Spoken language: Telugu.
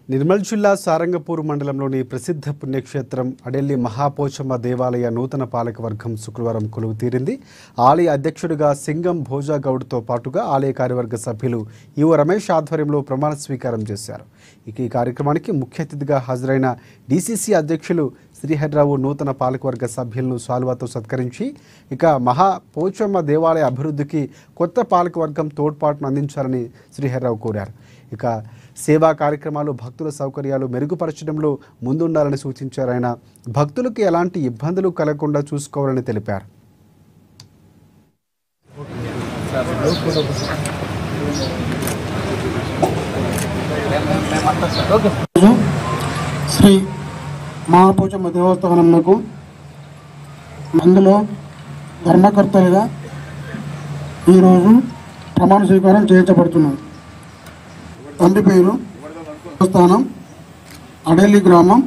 నిర్మల్ జిల్లా సారంగపూర్ మండలంలోని ప్రసిద్ధ పుణ్యక్షేత్రం అడెల్లి మహాపోచమ్మ దేవాలయ నూతన పాలకవర్గం శుక్రవారం కొలువు తీరింది. ఆలయ అధ్యక్షుడిగా సింగం భోజాగౌడ్తో పాటుగా ఆలయ కార్యవర్గ సభ్యులు ఈవో రమేష్ ఆధ్వర్యంలో ప్రమాణ స్వీకారం చేశారు. ఈ కార్యక్రమానికి ముఖ్య అతిథిగా హాజరైన డీసీసీ అధ్యక్షులు శ్రీహరిరావు నూతన పాలకవర్గ సభ్యులను శాలువాతో సత్కరించి మహాపోచమ్మ దేవాలయ అభివృద్ధికి కొత్త పాలకవర్గం తోడ్పాటును అందించాలని శ్రీహరిరావు కోరారు. సేవా కార్యక్రమాలు భక్తుల సౌకర్యాలు మెరుగుపరచడంలో ముందుండాలని సూచించారు. ఆయన భక్తులకు ఎలాంటి ఇబ్బందులు కలగకుండా చూసుకోవాలని తెలిపారు. శ్రీ మహాపోచమ్మ దేవస్థానంలో అందులో ధర్మకర్తలుగా ఈరోజు ప్రమాణ స్వీకారం చేయించబడుతున్నారు. తండ్రి పేరు దేవస్థానం అడెల్లి గ్రామం